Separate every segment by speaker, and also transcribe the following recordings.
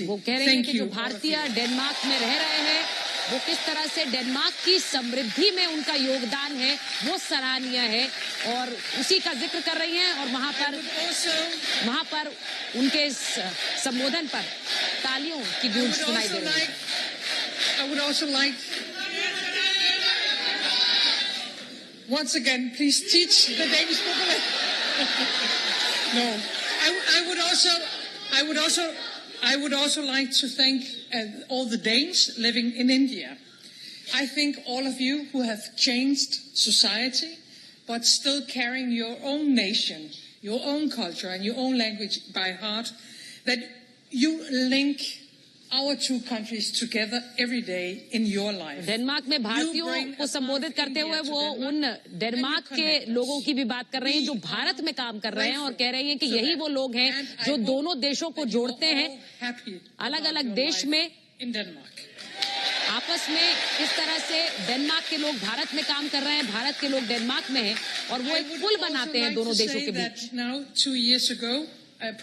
Speaker 1: वो कह रहे हैं कि जो भारतीय डेनमार्क में रह रहे हैं वो किस तरह से डेनमार्क की समृद्धि में उनका योगदान है वो सराहनीय है और उसी का जिक्र कर रही हैं और वहां पर उनके संबोधन पर तालियों की गूंज सुनाई दे रही है।
Speaker 2: I would also like, once again, please teach the Danish people. No, I would also like to thank all the Danes living in India. I think all of you who have changed society, but still carrying your own nation, your own culture, and your own language by heart, that you link our two countries together every day in your life.
Speaker 1: Denmark में भारतीयों को संबोधित करते हुए वो उन Denmark के लोगों की भी बात कर रहे हैं जो भारत में काम कर रहे हैं और कह रही हैं कि यही वो लोग हैं जो दोनों देशों को जोड़ते हैं अलग अलग देश में आपस में इस तरह से डेनमार्क के लोग भारत में काम कर रहे हैं भारत के लोग डेनमार्क में हैं और वो एक पुल बनाते हैं दोनों देशों के बीच।
Speaker 2: Now 2 years ago,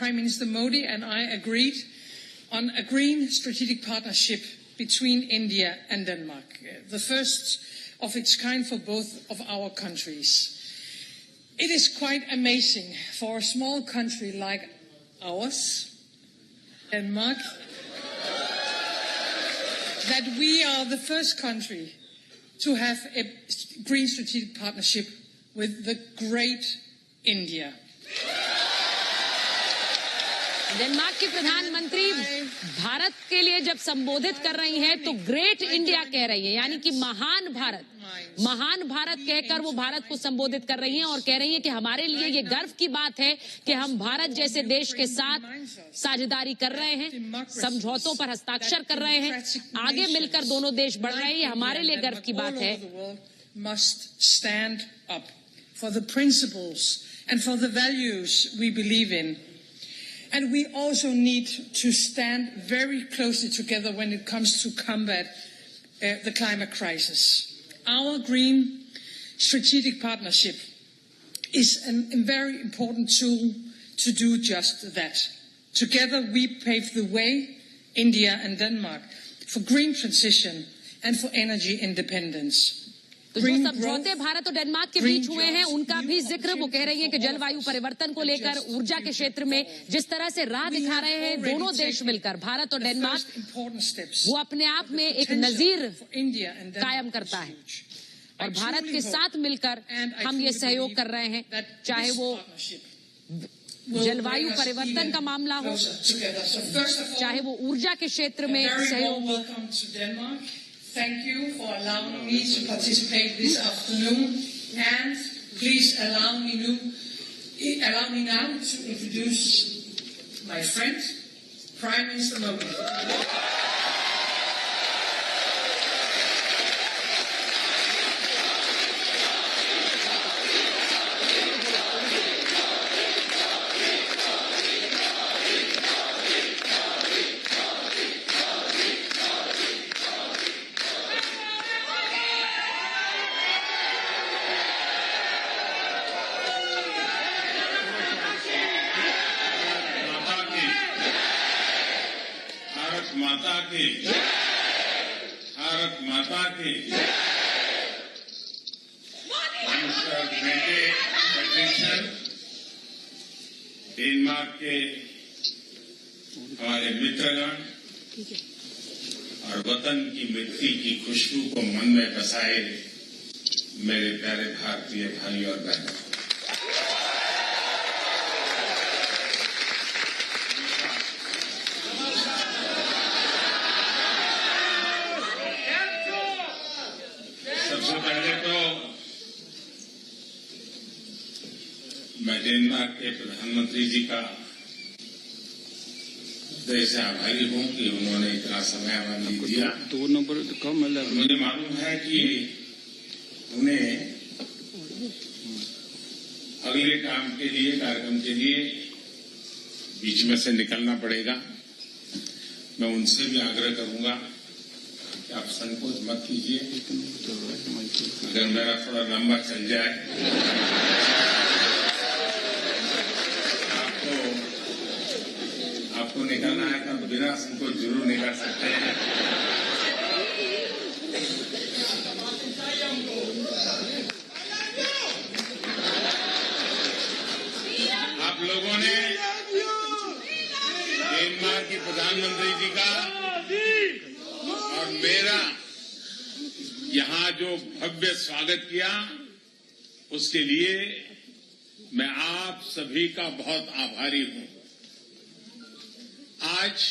Speaker 2: Prime Minister Modi and I agreed on a green strategic partnership between India and Denmark, the first of its kind for both of our countries. It is quite amazing for a small country like ours, Denmark, that we are the first country to have a green strategic partnership with the great India.
Speaker 1: Denmark की प्रधानमंत्री भारत के लिए जब संबोधित कर रही हैं तो ग्रेट इंडिया कह रही है यानी कि महान भारत कहकर वो भारत को संबोधित कर रही हैं और कह रही हैं कि हमारे लिए ये गर्व की बात है कि हम भारत जैसे देश के साथ साझेदारी कर रहे हैं समझौतों पर हस्ताक्षर कर रहे हैं आगे मिलकर दोनों देश बढ़ रहे हैं ये हमारे लिए गर्व की बात है।
Speaker 2: Must stand up for the principles and for the values we believe in. And we also need to stand very closely together when it comes to combat the climate crisis. Our green strategic partnership is a very important tool to do just that. Together we pave the way, India and Denmark, for green transition and for energy independence.
Speaker 1: तो जो समझौते भारत और Denmark के बीच हुए हैं उनका भी जिक्र वो कह रही हैं कि जलवायु परिवर्तन को लेकर ऊर्जा के क्षेत्र में जिस तरह से राह दिखा रहे हैं दोनों देश मिलकर भारत और डेनमार्क वो अपने आप में एक नजीर कायम करता है और भारत के साथ मिलकर हम ये सहयोग कर रहे हैं चाहे वो जलवायु परिवर्तन का मामला हो चाहे वो ऊर्जा के क्षेत्र में सहयोग हो।
Speaker 2: Thank you for allowing me to participate this afternoon, and please allow me now to introduce my friend, Prime Minister Modi.
Speaker 3: Bharat माता की बेटे पेट्रिशियन डेनमार्क के हमारे मित्रगण और वतन की मिट्टी की खुशबू को मन में बसाए मेरे प्यारे भारतीय भाई और बहनों, सबसे पहले तो मैं डेनमार्क के प्रधानमंत्री जी का हृदय से आभारी हूं कि उन्होंने इतना समय हमें दिया।
Speaker 4: 2 नंबर कम है।
Speaker 3: मुझे मालूम है कि उन्हें अगले काम के लिए कार्यक्रम के लिए बीच में से निकलना पड़ेगा। मैं उनसे भी आग्रह करूंगा कि आप संकोच मत कीजिए। अगर मेरा थोड़ा लंबा चल जाए आपको निकलना है तो बिना संकोच जरूर नहीं कर सकते हैं। आप लोगों ने डेनमार्क की प्रधानमंत्री जी का और मेरा यहाँ जो भव्य स्वागत किया, उसके लिए मैं आप सभी का बहुत आभारी हूं। आज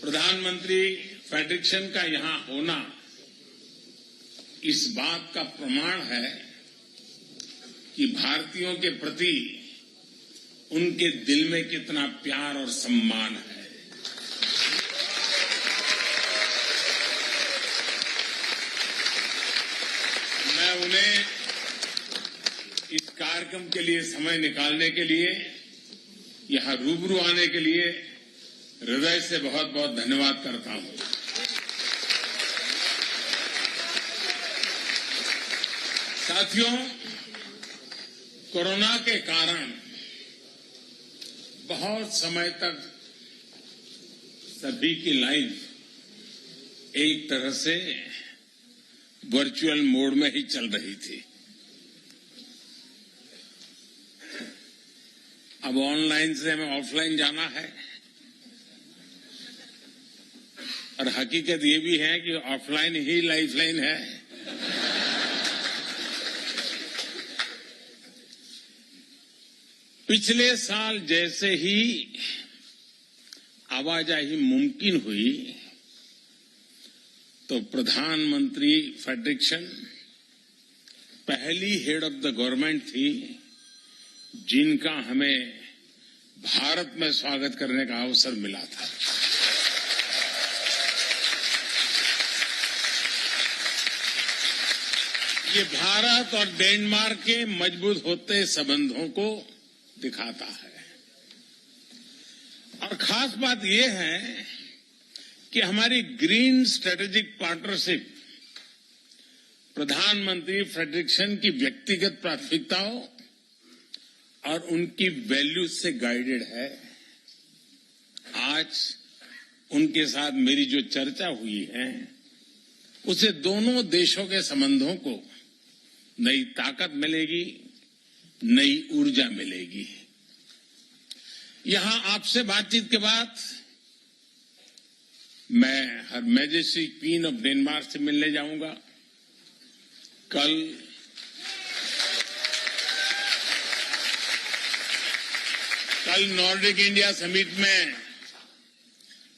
Speaker 3: प्रधानमंत्री फेडरिक्सन का यहां होना इस बात का प्रमाण है कि भारतीयों के प्रति उनके दिल में कितना प्यार और सम्मान है। मैं उन्हें इस कार्यक्रम के लिए समय निकालने के लिए, यहां रूबरू आने के लिए हृदय से बहुत बहुत धन्यवाद करता हूं। साथियों, कोरोना के कारण बहुत समय तक सभी की लाइफ एक तरह से वर्चुअल मोड में ही चल रही थी। अब ऑनलाइन से हमें ऑफलाइन जाना है, और हकीकत ये भी है कि ऑफलाइन ही लाइफलाइन है। पिछले साल जैसे ही आवाजाही मुमकिन हुई, तो प्रधानमंत्री फेडरिक्सन पहली हेड ऑफ द गवर्नमेंट थी जिनका हमें भारत में स्वागत करने का अवसर मिला था। ये भारत और डेनमार्क के मजबूत होते संबंधों को दिखाता है। और खास बात यह है कि हमारी ग्रीन स्ट्रेटेजिक पार्टनरशिप प्रधानमंत्री फेडरिक्सन की व्यक्तिगत प्राथमिकताओं और उनकी वैल्यूज से गाइडेड है। आज उनके साथ मेरी जो चर्चा हुई है, उससे दोनों देशों के संबंधों को नई ताकत मिलेगी, नई ऊर्जा मिलेगी। यहां आपसे बातचीत के बाद मैं हर मैजेस्टी क्वीन ऑफ डेनमार्क से मिलने जाऊंगा। कल नॉर्डिक इंडिया समिट में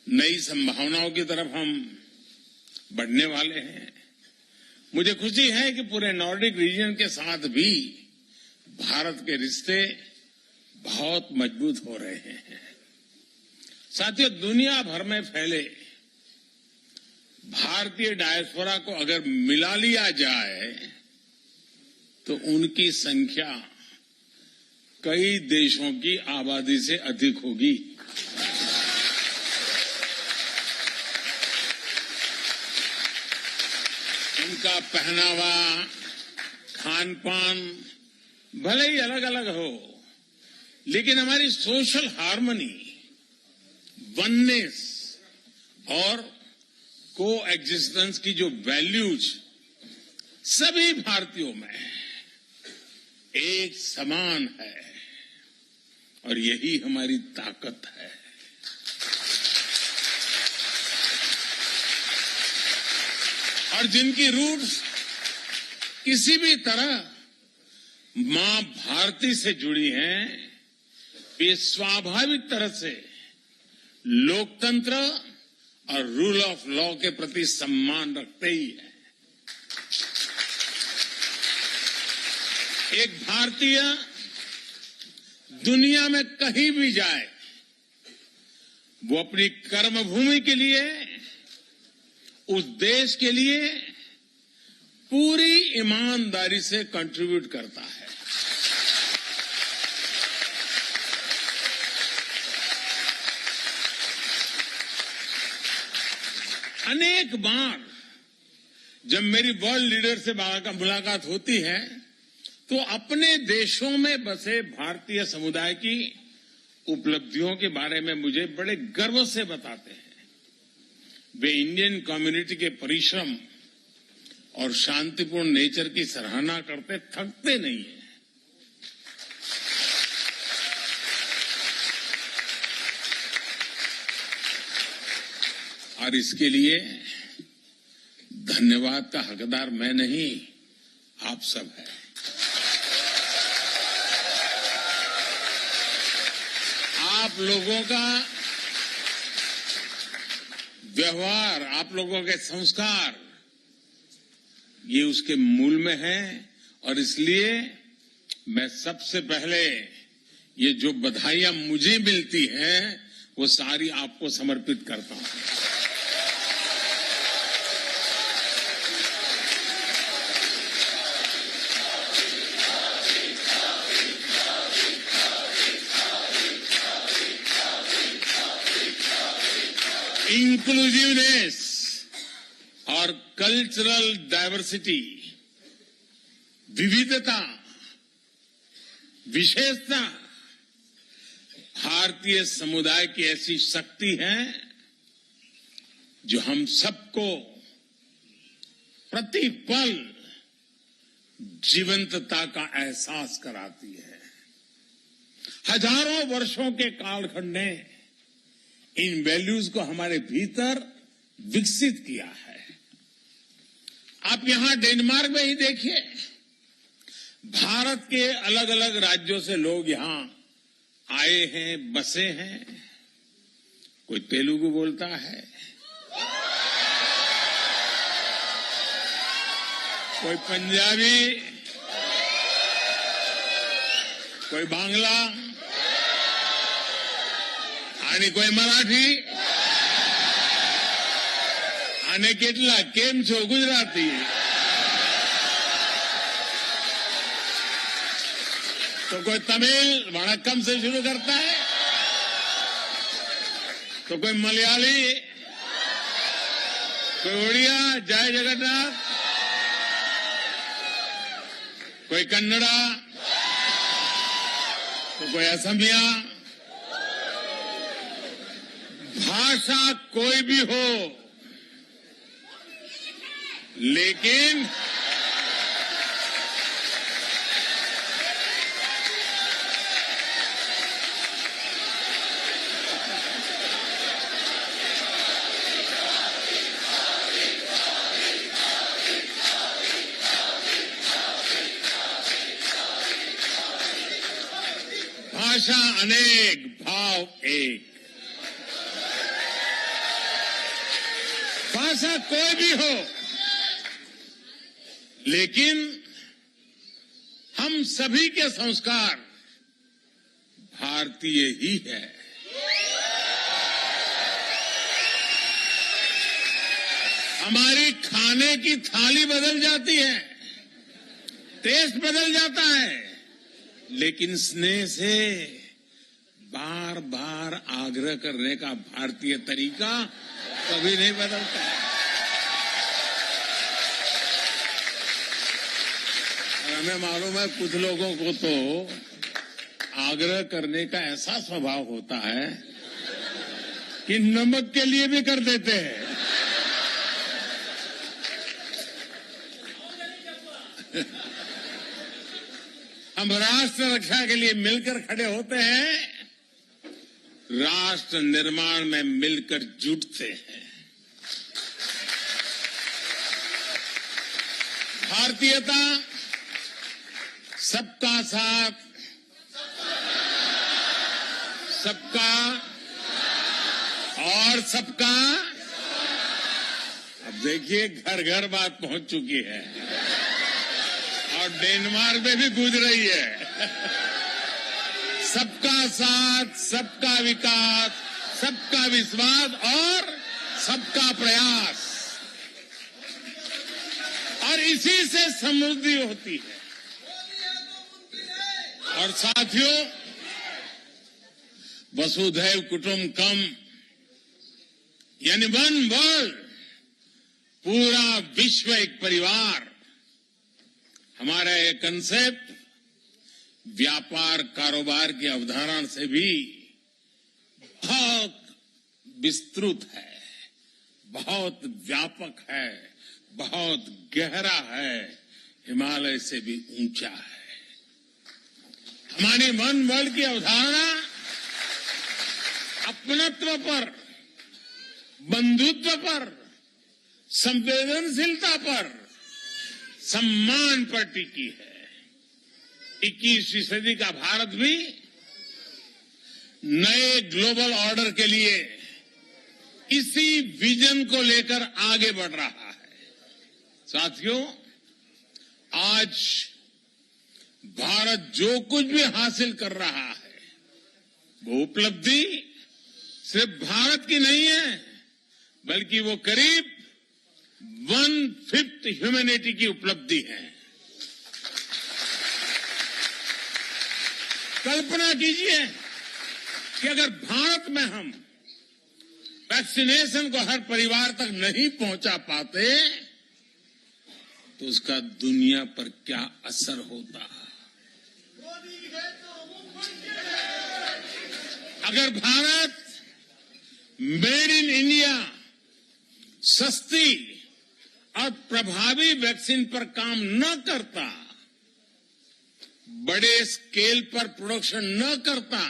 Speaker 3: नई संभावनाओं की तरफ हम बढ़ने वाले हैं। मुझे खुशी है कि पूरे नॉर्डिक रीजन के साथ भी भारत के रिश्ते बहुत मजबूत हो रहे हैं। साथियों, दुनिया भर में फैले भारतीय डायस्पोरा को अगर मिला लिया जाए तो उनकी संख्या कई देशों की आबादी से अधिक होगी। उनका पहनावा, खान पान भले ही अलग अलग हो, लेकिन हमारी सोशल हार्मनी, वननेस और को एग्जिस्टेंस की जो वैल्यूज सभी भारतीयों में एक समान है, और यही हमारी ताकत है। और जिनकी रूट्स किसी भी तरह मां भारती से जुड़ी हैं, वे स्वाभाविक तरह से लोकतंत्र और रूल ऑफ लॉ के प्रति सम्मान रखते ही हैं। एक भारतीय दुनिया में कहीं भी जाए, वो अपनी कर्मभूमि के लिए, उस देश के लिए पूरी ईमानदारी से कंट्रीब्यूट करता है। अनेक बार जब मेरी वर्ल्ड लीडर से मुलाकात होती है, तो अपने देशों में बसे भारतीय समुदाय की उपलब्धियों के बारे में मुझे बड़े गर्व से बताते हैं। वे इंडियन कम्युनिटी के परिश्रम और शांतिपूर्ण नेचर की सराहना करते थकते नहीं हैं। और इसके लिए धन्यवाद का हकदार मैं नहीं, आप सब हैं। आप लोगों का व्यवहार, आप लोगों के संस्कार, ये उसके मूल में है। और इसलिए मैं सबसे पहले ये जो बधाइयां मुझे मिलती हैं वो सारी आपको समर्पित करता हूं। इंक्लूसिवनेस और कल्चरल डाइवर्सिटी, विविधता, विशेषता भारतीय समुदाय की ऐसी शक्ति है जो हम सबको प्रतिपल जीवंतता का एहसास कराती है। हजारों वर्षों के कालखंड ने इन वैल्यूज को हमारे भीतर विकसित किया है। आप यहां डेनमार्क में ही देखिए, भारत के अलग अलग राज्यों से लोग यहां आए हैं, बसे हैं। कोई तेलुगु बोलता है, कोई पंजाबी, कोई बांग्ला आणि कोई मराठी आणि કેટલા કેમ છો गुजराती। तो कोई तमिल वणक्कम से शुरू करता है, तो कोई मलयाली, कोई उड़िया जय जगन्नाथ, कोई कन्नड़ा, तो कोई असमिया। भाषा कोई भी हो, लेकिन भाषा अनेक, भाव एक। भाषा कोई भी हो, लेकिन हम सभी के संस्कार भारतीय ही है। हमारी खाने की थाली बदल जाती है, टेस्ट बदल जाता है, लेकिन स्नेह से बार बार आग्रह करने का भारतीय तरीका कभी नहीं बदलता है। हमें मालूम है कुछ लोगों को तो आग्रह करने का ऐसा स्वभाव होता है कि नमक के लिए भी कर देते हैं। हम राष्ट्र रक्षा के लिए मिलकर खड़े होते हैं, राष्ट्र निर्माण में मिलकर जुटते हैं। भारतीयता सबका साथ, सबका और सबका। अब देखिए घर घर बात पहुंच चुकी है और डेनमार्क में भी गूंज रही है। सबका साथ, सबका विकास, सबका विश्वास और सबका प्रयास, और इसी से समृद्धि होती है। और साथियों, वसुधैव कुटुंबकम यानी वन वर्ल्ड, पूरा विश्व एक परिवार, हमारा ये कंसेप्ट व्यापार कारोबार की अवधारणा से भी बहुत विस्तृत है, बहुत व्यापक है, बहुत गहरा है, हिमालय से भी ऊंचा है। हमारी वन वर्ल्ड की अवधारणा अपनत्व पर, बंधुत्व पर, संवेदनशीलता पर, सम्मान पर टिकी है। 21वीं सदी का भारत भी नए ग्लोबल ऑर्डर के लिए इसी विजन को लेकर आगे बढ़ रहा है। साथियों, आज भारत जो कुछ भी हासिल कर रहा है, वो उपलब्धि सिर्फ भारत की नहीं है, बल्कि वो करीब 1/5 ह्यूमैनिटी की उपलब्धि है। कल्पना कीजिए कि अगर भारत में हम वैक्सीनेशन को हर परिवार तक नहीं पहुंचा पाते तो उसका दुनिया पर क्या असर होता। अगर भारत मेड इन इंडिया सस्ती और प्रभावी वैक्सीन पर काम न करता, बड़े स्केल पर प्रोडक्शन न करता,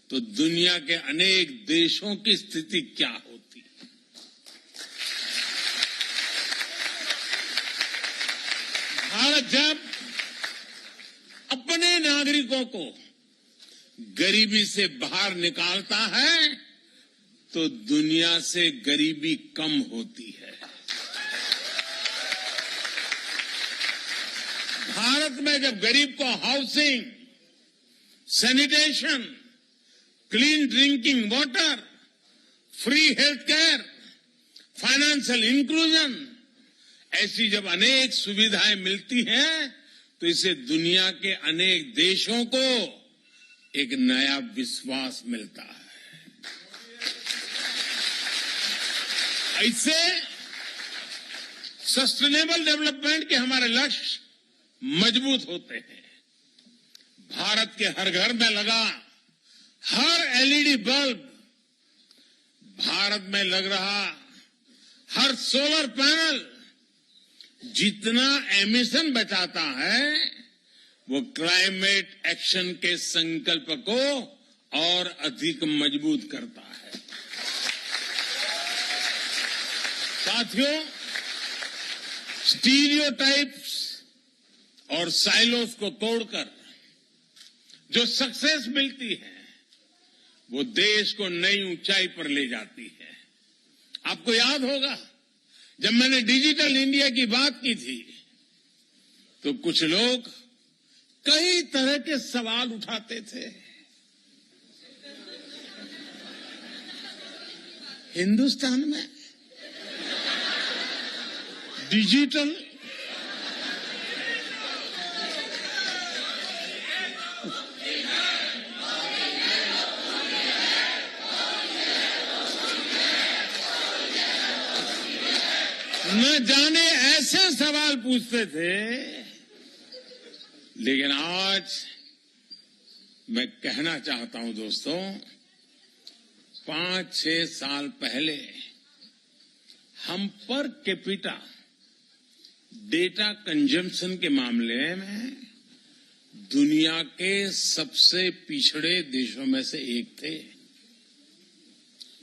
Speaker 3: तो दुनिया के अनेक देशों की स्थिति क्या होती। भारत जब अपने नागरिकों को गरीबी से बाहर निकालता है तो दुनिया से गरीबी कम होती है। भारत में जब गरीब को housing, sanitation, clean drinking water, free health care, financial inclusion, ऐसी जब अनेक सुविधाएं मिलती हैं तो इससे दुनिया के अनेक देशों को एक नया विश्वास मिलता है। इससे सस्टेनेबल डेवलपमेंट के हमारे लक्ष्य मजबूत होते हैं। भारत के हर घर में लगा हर एलईडी बल्ब, भारत में लग रहा हर सोलर पैनल जितना एमिशन बचाता है वो क्लाइमेट एक्शन के संकल्प को और अधिक मजबूत करता है। साथियों, स्टीरियोटाइप्स और साइलोस को तोड़कर जो सक्सेस मिलती है वो देश को नई ऊंचाई पर ले जाती है। आपको याद होगा जब मैंने डिजिटल इंडिया की बात की थी तो कुछ लोग कई तरह के सवाल उठाते थे। हिंदुस्तान में डिजिटल न जाने ऐसे सवाल पूछते थे, लेकिन आज मैं कहना चाहता हूं दोस्तों, 5-6 साल पहले हम पर कैपिटा डेटा कंजम्पशन के मामले में दुनिया के सबसे पिछड़े देशों में से एक थे।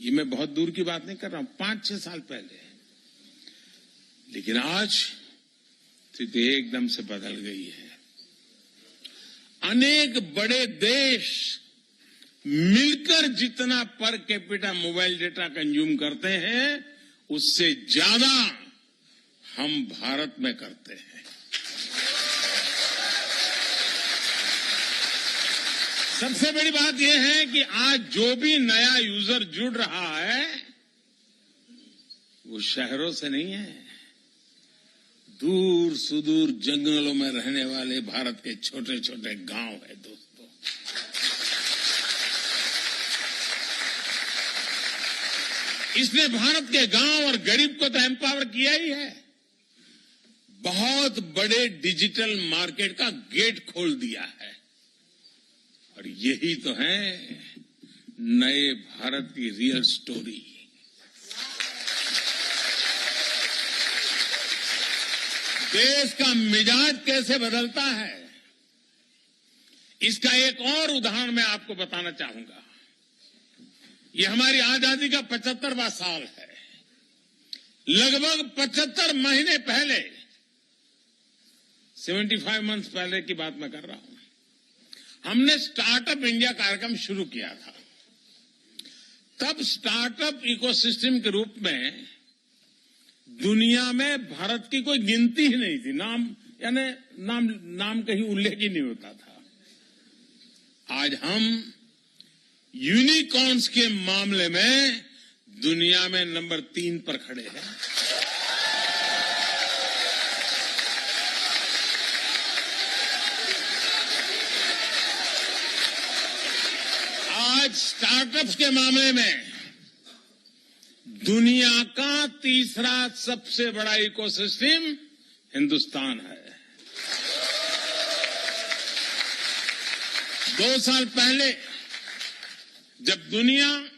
Speaker 3: ये मैं बहुत दूर की बात नहीं कर रहा हूं, 5-6 साल पहले। लेकिन आज स्थिति एकदम से बदल गई है। अनेक बड़े देश मिलकर जितना per capita mobile data consume करते हैं उससे ज्यादा हम भारत में करते हैं। सबसे बड़ी बात यह है कि आज जो भी नया यूजर जुड़ रहा है वो शहरों से नहीं है, दूर सुदूर जंगलों में रहने वाले भारत के छोटे छोटे गांव है। दोस्तों, इसने भारत के गांव और गरीब को तो एम्पावर किया ही है, बहुत बड़े डिजिटल मार्केट का गेट खोल दिया है। और यही तो है नए भारत की रियल स्टोरी। देश का मिजाज कैसे बदलता है, इसका एक और उदाहरण मैं आपको बताना चाहूंगा। ये हमारी आजादी का 75वां साल है। लगभग 75 महीने पहले, 75 मंथ्स पहले की बात मैं कर रहा हूं, हमने स्टार्टअप इंडिया कार्यक्रम शुरू किया था। तब स्टार्टअप इकोसिस्टम के रूप में दुनिया में भारत की कोई गिनती ही नहीं थी। नाम कहीं उल्लेख ही नहीं होता था। आज हम यूनिकॉर्न्स के मामले में दुनिया में नंबर 3 पर खड़े हैं। आज स्टार्टअप्स के मामले में दुनिया का तीसरा सबसे बड़ा इकोसिस्टम हिंदुस्तान है। 2 साल पहले जब दुनिया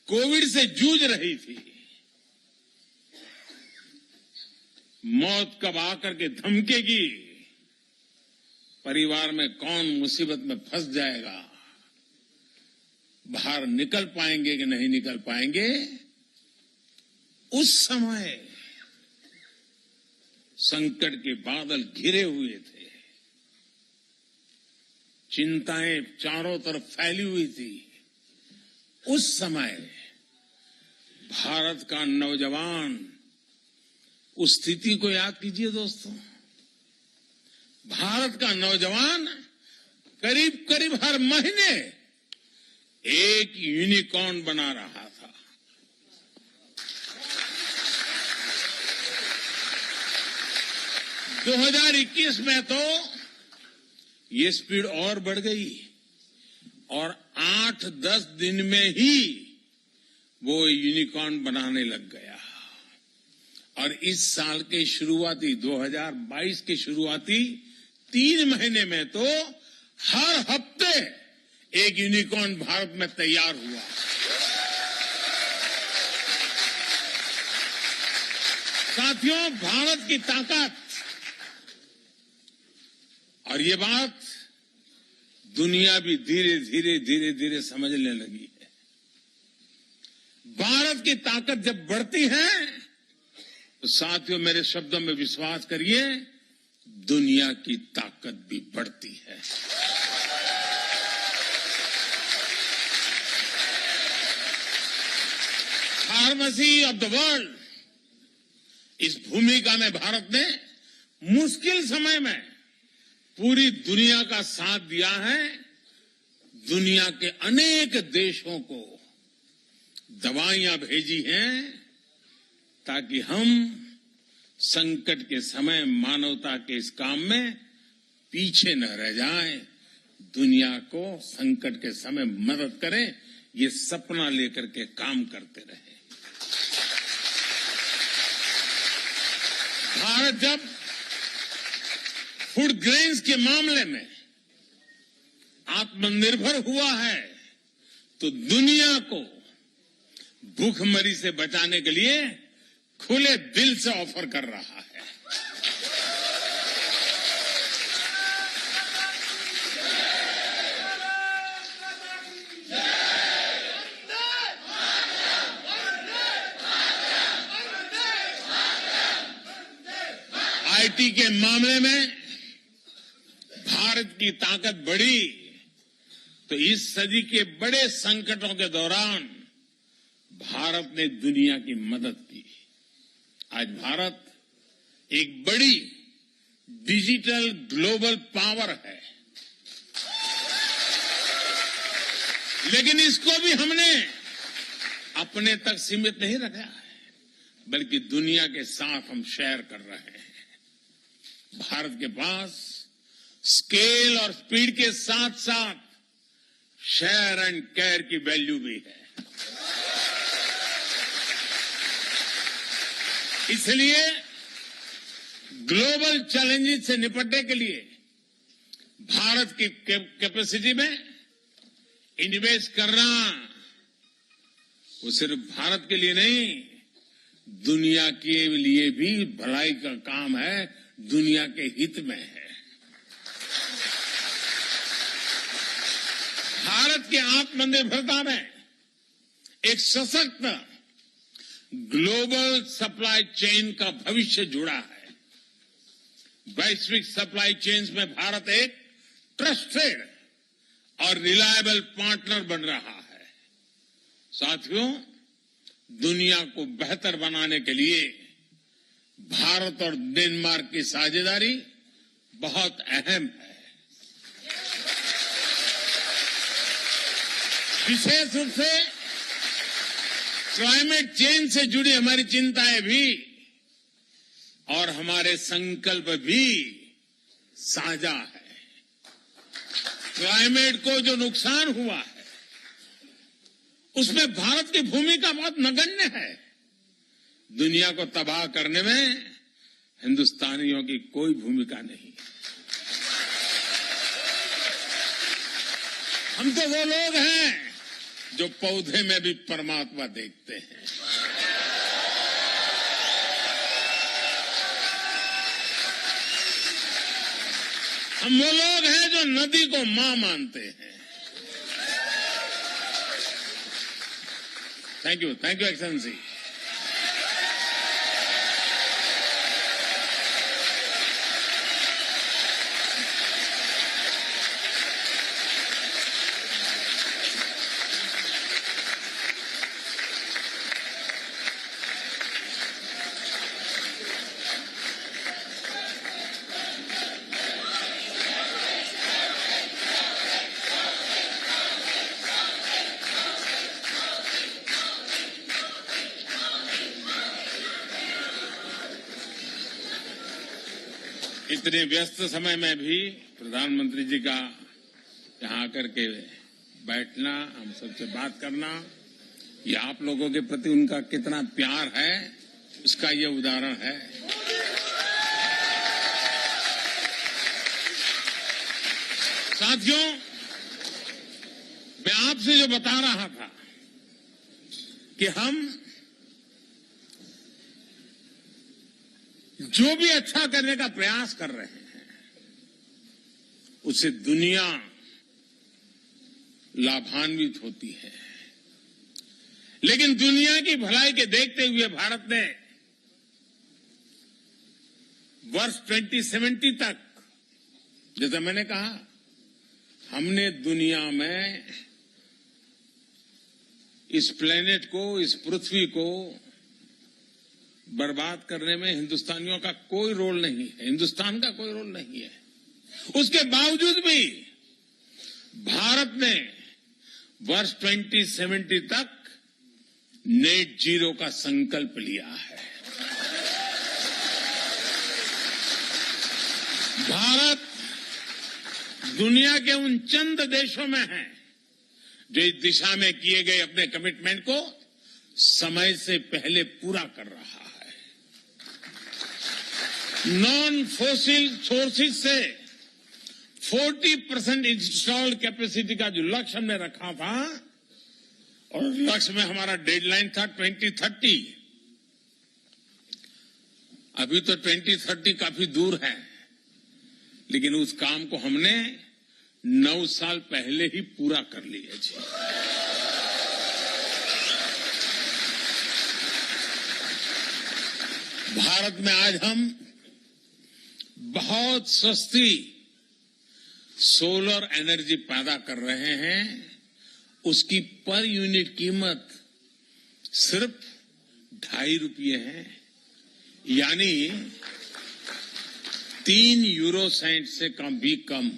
Speaker 3: कोविड से जूझ रही थी, मौत कब आकर के धमकेगी, परिवार में कौन मुसीबत में फंस जाएगा, बाहर निकल पाएंगे कि नहीं निकल पाएंगे, उस समय संकट के बादल घिरे हुए थे। चिंताएं चारों तरफ फैली हुई थी। उस समय भारत का नौजवान, उस स्थिति को याद कीजिए दोस्तों। भारत का नौजवान करीब करीब हर महीने एक यूनिकॉर्न बना रहा था। दो 2021 में तो ये स्पीड और बढ़ गई और 8-10 दिन में ही वो यूनिकॉर्न बनाने लग गया। और इस साल के शुरुआती 2022 के शुरुआती 3 महीने में तो हर हफ्ते एक यूनिकॉर्न भारत में तैयार हुआ। साथियों, भारत की ताकत, और ये बात दुनिया भी धीरे धीरे समझने लगी है। भारत की ताकत जब बढ़ती है तो साथियों, मेरे शब्दों में विश्वास करिए, दुनिया की ताकत भी बढ़ती है। फार्मेसी ऑफ द वर्ल्ड, इस भूमिका में भारत ने मुश्किल समय में पूरी दुनिया का साथ दिया है। दुनिया के अनेक देशों को दवाइयां भेजी हैं ताकि हम संकट के समय मानवता के इस काम में पीछे न रह जाएं, दुनिया को संकट के समय मदद करें, ये सपना लेकर के काम करते रहे। भारत जब फूड ग्रेन्स के मामले में आत्मनिर्भर हुआ है तो दुनिया को भूखमरी से बचाने के लिए खुले दिल से ऑफर कर रहा है। आईटी के मामले में भारत की ताकत बढ़ी तो इस सदी के बड़े संकटों के दौरान भारत ने दुनिया की मदद की। आज भारत एक बड़ी डिजिटल ग्लोबल पावर है, लेकिन इसको भी हमने अपने तक सीमित नहीं रखा है, बल्कि दुनिया के साथ हम शेयर कर रहे हैं। भारत के पास स्केल और स्पीड के साथ साथ शेयर एंड केयर की वैल्यू भी है। इसलिए ग्लोबल चैलेंजेस से निपटने के लिए भारत की कैपेसिटी में इन्वेस्ट करना वो सिर्फ भारत के लिए नहीं, दुनिया के लिए भी भलाई का काम है, दुनिया के हित में है। भारत के आत्मनिर्भरता में एक सशक्त ग्लोबल सप्लाई चेन का भविष्य जुड़ा है। वैश्विक सप्लाई चेन्स में भारत एक ट्रस्टेड और रिलायबल पार्टनर बन रहा है। साथियों, दुनिया को बेहतर बनाने के लिए भारत और डेनमार्क की साझेदारी बहुत अहम है। विशेष रूप से क्लाइमेट चेंज से जुड़ी हमारी चिंताएं भी और हमारे संकल्प भी साझा है। क्लाइमेट को जो नुकसान हुआ है उसमें भारत की भूमिका बहुत नगण्य है। दुनिया को तबाह करने में हिंदुस्तानियों की कोई भूमिका नहीं। हम तो वो लोग हैं जो पौधे में भी परमात्मा देखते हैं। हम वो लोग हैं जो नदी को मां मानते हैं। Thank you excellency. इतने व्यस्त समय में भी प्रधानमंत्री जी का यहां आकर के बैठना, हम सबसे बात करना, ये आप लोगों के प्रति उनका कितना प्यार है उसका ये उदाहरण है। साथियों, मैं आपसे जो बता रहा था कि हम जो भी अच्छा करने का प्रयास कर रहे हैं उससे दुनिया लाभान्वित होती है। लेकिन दुनिया की भलाई के देखते हुए भारत ने वर्ष 2070 तक, जैसा मैंने कहा, हमने दुनिया में इस प्लेनेट को, इस पृथ्वी को बर्बाद करने में हिंदुस्तानियों का कोई रोल नहीं है, हिंदुस्तान का कोई रोल नहीं है। उसके बावजूद भी भारत ने वर्ष 2070 तक नेट जीरो का संकल्प लिया है। भारत दुनिया के उन चंद देशों में है जो इस दिशा में किए गए अपने कमिटमेंट को समय से पहले पूरा कर रहा है। नॉन फोसिल सोर्सेज से 40% इंस्टॉल्ड कैपेसिटी का जो लक्ष्य हमने रखा था, और लक्ष्य में हमारा डेडलाइन था 2030। अभी तो 2030 काफी दूर है, लेकिन उस काम को हमने 9 साल पहले ही पूरा कर लिया जी। भारत में आज हम बहुत सस्ती सोलर एनर्जी पैदा कर रहे हैं। उसकी पर यूनिट कीमत सिर्फ 2.5 रुपये है, यानी 3 यूरो सेंट से कम भी कम।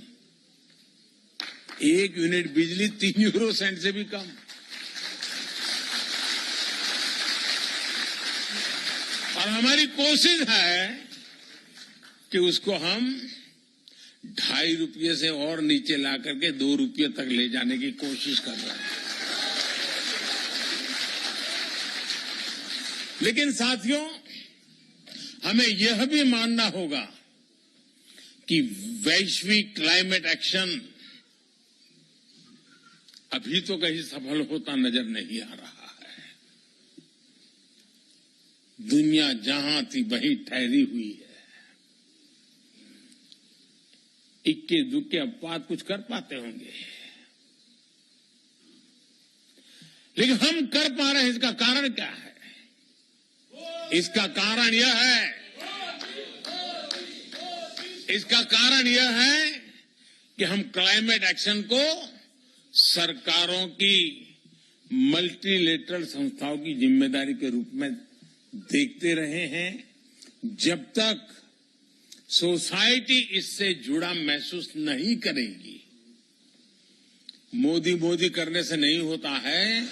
Speaker 3: 1 यूनिट बिजली 3 यूरो सेंट से भी कम। और हमारी कोशिश है कि उसको हम 2.5 रुपये से और नीचे ला करके 2 रुपये तक ले जाने की कोशिश कर रहे हैं। लेकिन साथियों, हमें यह भी मानना होगा कि वैश्विक क्लाइमेट एक्शन अभी तो कहीं सफल होता नजर नहीं आ रहा है। दुनिया जहां थी वहीं ठहरी हुई है। इक्के दुक्के अपवाद कुछ कर पाते होंगे, लेकिन हम कर पा रहे हैं। इसका कारण क्या है? इसका कारण यह है कि हम क्लाइमेट एक्शन को सरकारों की, मल्टीलेटरल संस्थाओं की जिम्मेदारी के रूप में देखते रहे हैं। जब तक सोसाइटी इससे जुड़ा महसूस नहीं करेगी, मोदी मोदी करने से नहीं होता है।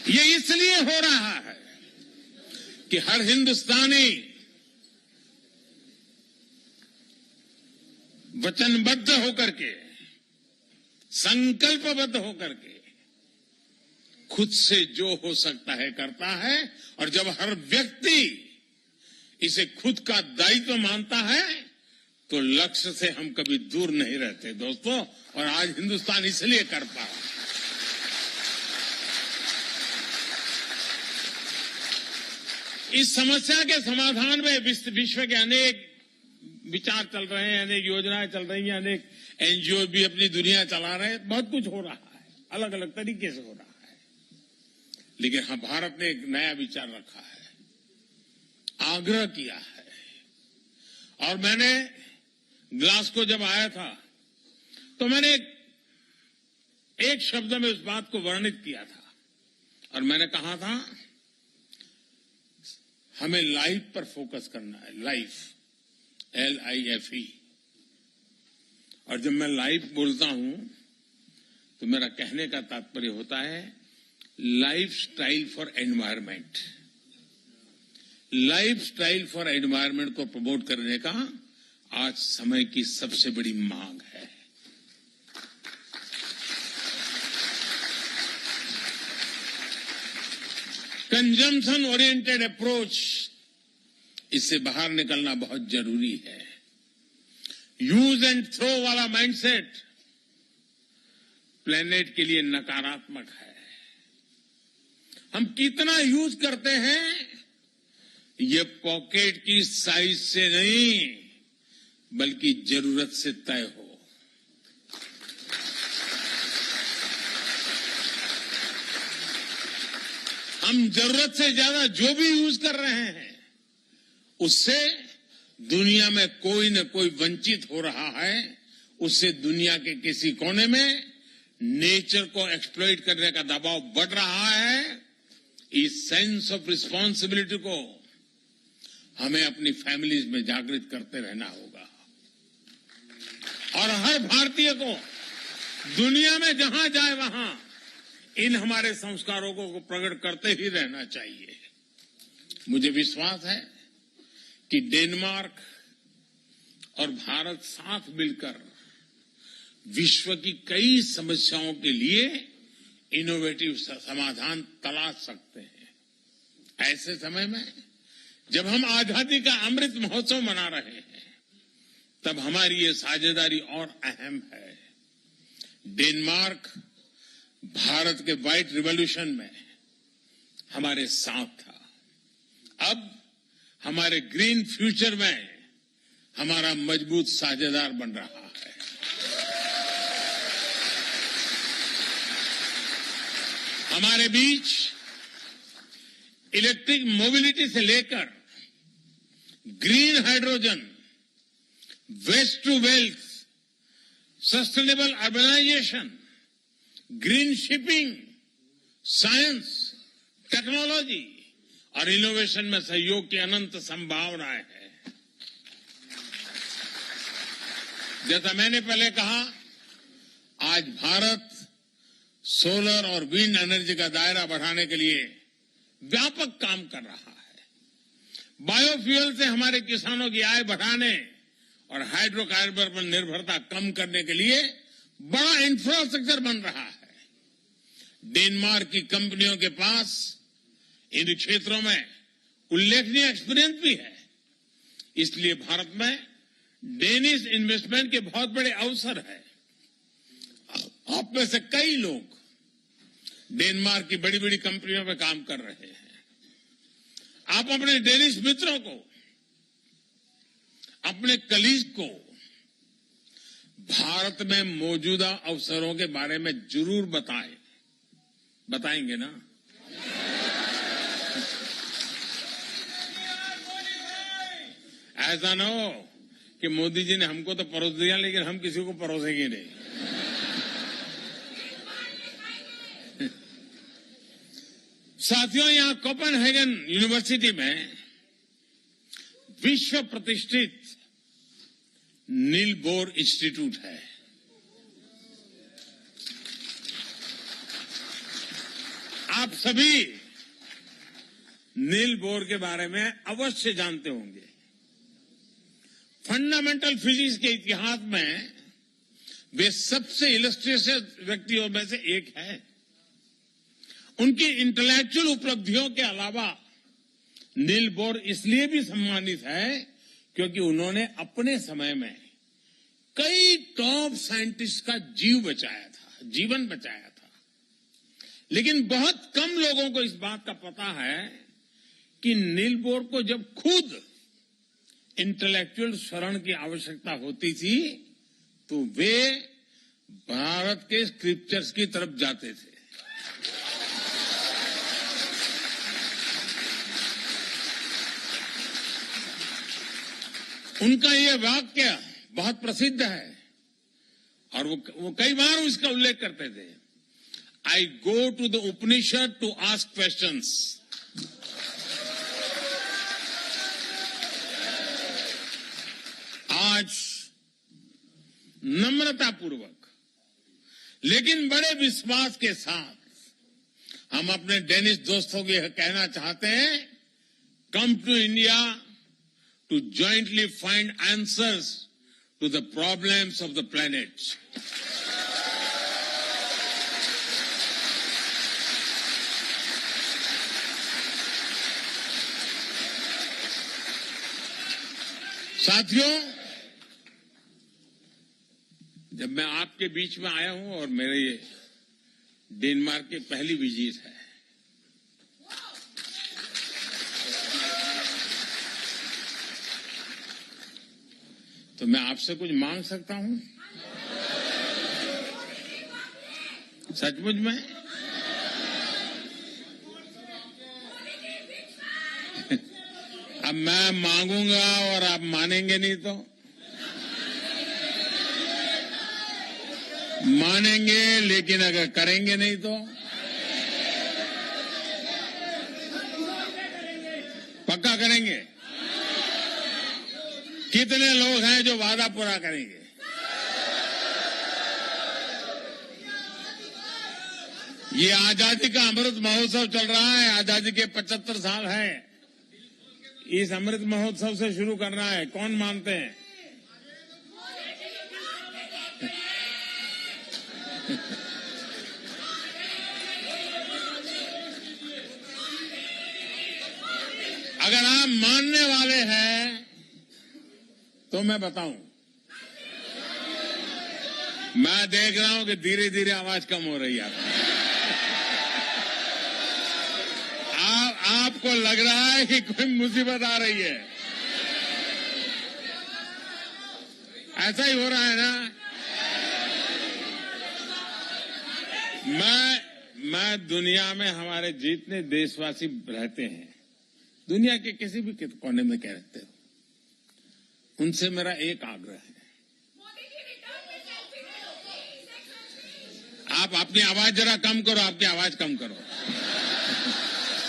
Speaker 3: ये इसलिए हो रहा है कि हर हिंदुस्तानी वचनबद्ध होकर के, संकल्पबद्ध होकर के खुद से जो हो सकता है करता है। और जब हर व्यक्ति इसे खुद का दायित्व मानता है तो लक्ष्य से हम कभी दूर नहीं रहते दोस्तों। और आज हिंदुस्तान इसलिए कर पा रहा है। इस समस्या के समाधान में विश्व के अनेक विचार चल रहे हैं, अनेक योजनाएं चल रही हैं, अनेक एनजीओ भी अपनी दुनिया चला रहे हैं। बहुत कुछ हो रहा है, अलग अलग तरीके से हो रहा है। लेकिन हाँ, भारत ने एक नया विचार रखा है, आग्रह किया है। और मैंने ग्लासगो जब आया था तो मैंने एक शब्द में उस बात को वर्णित किया था और मैंने कहा था हमें लाइफ पर फोकस करना है। Life, LIFE। और जब मैं लाइफ बोलता हूं तो मेरा कहने का तात्पर्य होता है life style for environment. Life style for environment को प्रमोट करने का आज समय की सबसे बड़ी मांग है। कंजम्पशन ओरिएंटेड अप्रोच, इससे बाहर निकलना बहुत जरूरी है। यूज एंड थ्रो वाला माइंडसेट प्लेनेट के लिए नकारात्मक है। हम कितना यूज करते हैं ये पॉकेट की साइज से नहीं बल्कि जरूरत से तय हो। हम जरूरत से ज्यादा जो भी यूज कर रहे हैं उससे दुनिया में कोई न कोई वंचित हो रहा है। उससे दुनिया के किसी कोने में नेचर को एक्सप्लॉइट करने का दबाव बढ़ रहा है। इस सेंस ऑफ रिस्पॉन्सिबिलिटी को हमें अपनी फैमिलीज में जागृत करते रहना होगा और हर भारतीय को दुनिया में जहां जाए वहां इन हमारे संस्कारों को प्रकट करते ही रहना चाहिए। मुझे विश्वास है कि डेनमार्क और भारत साथ मिलकर विश्व की कई समस्याओं के लिए इनोवेटिव समाधान तलाश सकते हैं। ऐसे समय में जब हम आजादी का अमृत महोत्सव मना रहे हैं तब हमारी ये साझेदारी और अहम है। डेनमार्क भारत के व्हाइट रिवॉल्यूशन में हमारे साथ था, अब हमारे ग्रीन फ्यूचर में हमारा मजबूत साझेदार बन रहा है। हमारे बीच इलेक्ट्रिक मोबिलिटी से लेकर green hydrogen, waste to wealth, sustainable urbanisation, green shipping, science, technology और इनोवेशन में सहयोग की अनंत संभावनाएं हैं। जैसा मैंने पहले कहा, आज भारत सोलर और विंड एनर्जी का दायरा बढ़ाने के लिए व्यापक काम कर रहा है। बायोफ्यूल से हमारे किसानों की आय बढ़ाने और हाइड्रोकार्बन पर निर्भरता कम करने के लिए बड़ा इंफ्रास्ट्रक्चर बन रहा है। डेनमार्क की कंपनियों के पास इन क्षेत्रों में उल्लेखनीय एक्सपीरियंस भी है। इसलिए भारत में डेनिश इन्वेस्टमेंट के बहुत बड़े अवसर है। आप में से कई लोग डेनमार्क की बड़ी बड़ी कंपनियों में काम कर रहे हैं। आप अपने डेनिश मित्रों को, अपने कलीग को भारत में मौजूदा अवसरों के बारे में जरूर बताएं। बताएंगे ना? ऐसा ना हो कि मोदी जी ने हमको तो परोस दिया लेकिन हम किसी को परोसेंगे नहीं। साथियों, यहां कोपेनहेगन यूनिवर्सिटी में विश्व प्रतिष्ठित नील बोर इंस्टीट्यूट है। आप सभी नील बोर के बारे में अवश्य जानते होंगे। फंडामेंटल फिजिक्स के इतिहास में वे सबसे इलस्ट्रियस व्यक्तियों में से एक है। उनकी इंटेलेक्चुअल उपलब्धियों के अलावा नील बोर इसलिए भी सम्मानित है क्योंकि उन्होंने अपने समय में कई टॉप साइंटिस्ट का जीवन बचाया था। लेकिन बहुत कम लोगों को इस बात का पता है कि नील बोर को जब खुद इंटेलेक्चुअल शरण की आवश्यकता होती थी तो वे भारत के स्क्रिप्चर्स की तरफ जाते थे। उनका ये वाक्य बहुत प्रसिद्ध है और वो कई बार उसका उल्लेख करते थे। I go to the Upanishad to ask questions. आज नम्रतापूर्वक लेकिन बड़े विश्वास के साथ हम अपने डेनिश दोस्तों को यह कहना चाहते हैं, come to India to jointly find answers to the problems of the planet. साथियों, जब मैं आपके बीच में आया हूं और मेरे ये डेनमार्क की पहली विजिट है, तो मैं आपसे कुछ मांग सकता हूं? सचमुच में? अब मैं मांगूंगा और आप मानेंगे नहीं तो? मानेंगे लेकिन अगर करेंगे नहीं तो? पक्का करेंगे? कितने लोग हैं जो वादा पूरा करेंगे? ये आजादी का अमृत महोत्सव चल रहा है। आजादी के 75 साल हैं। इस अमृत महोत्सव से शुरू करना है। कौन मानते हैं? अगर आप मानने वाले हैं तो मैं बताऊं, मैं देख रहा हूं कि धीरे धीरे आवाज कम हो रही है। आपको लग रहा है कि कोई मुसीबत आ रही है। ऐसा ही हो रहा है ना? मैं दुनिया में हमारे जितने देशवासी रहते हैं, दुनिया के किसी भी कोने में क्या रहते हो, उनसे मेरा एक आग्रह है, आप अपनी आवाज जरा कम करो। आपकी आवाज कम करो।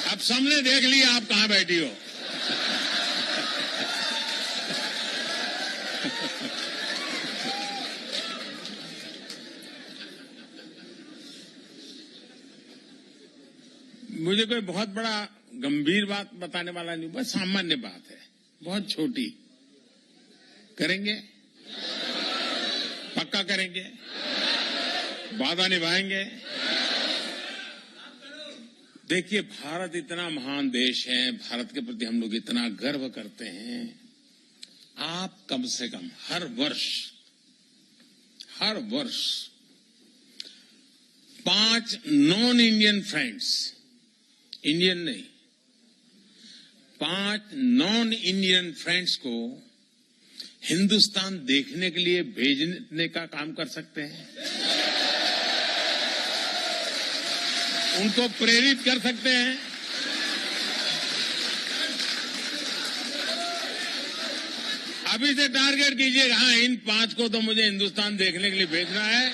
Speaker 3: अब सबने देख लिया आप कहां बैठी हो। मुझे कोई बहुत बड़ा गंभीर बात बताने वाला नहीं, बस सामान्य बात है, बहुत छोटी। करेंगे? पक्का करेंगे? वादा निभाएंगे? देखिए, भारत इतना महान देश है, भारत के प्रति हम लोग इतना गर्व करते हैं। आप कम से कम हर वर्ष 5 नॉन इंडियन फ्रेंड्स, इंडियन नहीं, 5 नॉन इंडियन फ्रेंड्स को हिंदुस्तान देखने के लिए भेजने का काम कर सकते हैं, उनको प्रेरित कर सकते हैं। अभी से टारगेट कीजिएगा, हाँ इन 5 को तो मुझे हिंदुस्तान देखने के लिए भेजना है,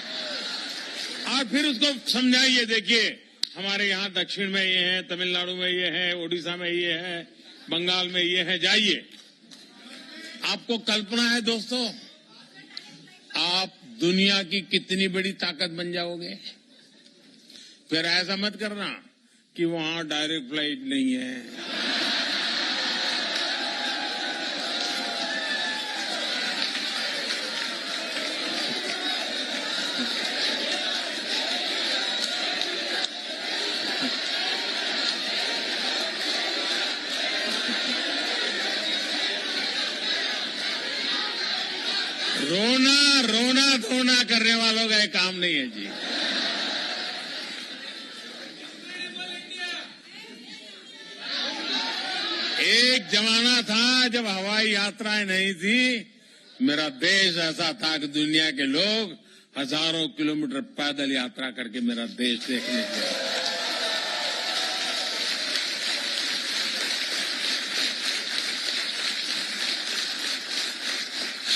Speaker 3: और फिर उसको समझाइए। देखिए, हमारे यहाँ दक्षिण में ये है, तमिलनाडु में ये है, ओडिशा में ये है, बंगाल में ये है, जाइए। आपको कल्पना है दोस्तों, आप दुनिया की कितनी बड़ी ताकत बन जाओगे। फिर ऐसा मत करना कि वहां डायरेक्ट फ्लाइट नहीं है। रोना धोना करने वालों का एक काम नहीं है जी। एक जमाना था जब हवाई यात्राएं नहीं थी, मेरा देश ऐसा था कि दुनिया के लोग हजारों किलोमीटर पैदल यात्रा करके मेरा देश देखने के लिए।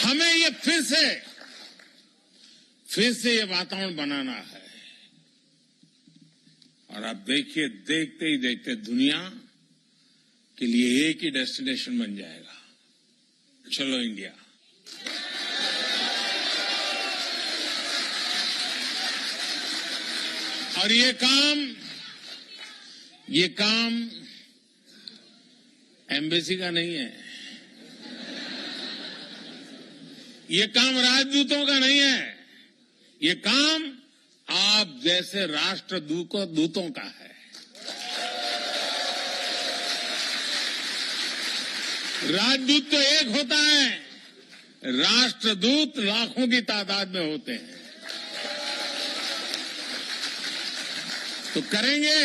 Speaker 3: हमें ये फिर से ये वातावरण बनाना है। और आप देखिए, देखते ही देखते दुनिया के लिए एक ही डेस्टिनेशन बन जाएगा, चलो इंडिया। और ये काम एम्बेसी का नहीं है, ये काम राजदूतों का नहीं है, ये काम आप जैसे राष्ट्रदूतों का है। राजदूत तो एक होता है, राष्ट्रदूत लाखों की तादाद में होते हैं। तो करेंगे,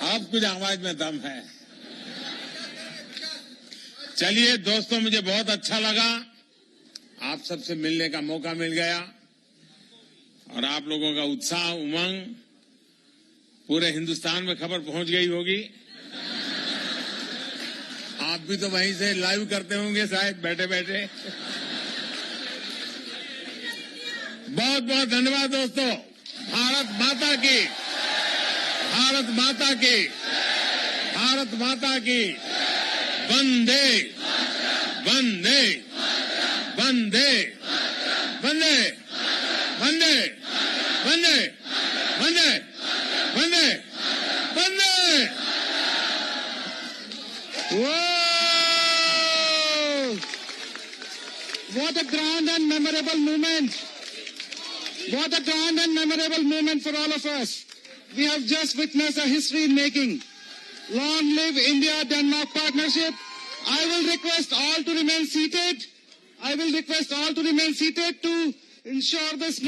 Speaker 3: अब कुछ आवाज में दम है। चलिए दोस्तों, मुझे बहुत अच्छा लगा, आप सबसे मिलने का मौका मिल गया, और आप लोगों का उत्साह, उमंग पूरे हिंदुस्तान में खबर पहुंच गई होगी। आप भी तो वहीं से लाइव करते होंगे शायद बैठे बैठे। बहुत बहुत धन्यवाद दोस्तों। भारत माता की, भारत माता की, भारत माता की। वंदे वंदे वंदे वंदे वंदे वंदे वंदे वंदे वंदे।
Speaker 4: What a grand and memorable moment. What a grand and memorable moment for all of us. We have just witnessed a history making. Long live India-Denmark partnership. I will request all to remain seated. I will request all to remain seated to ensure this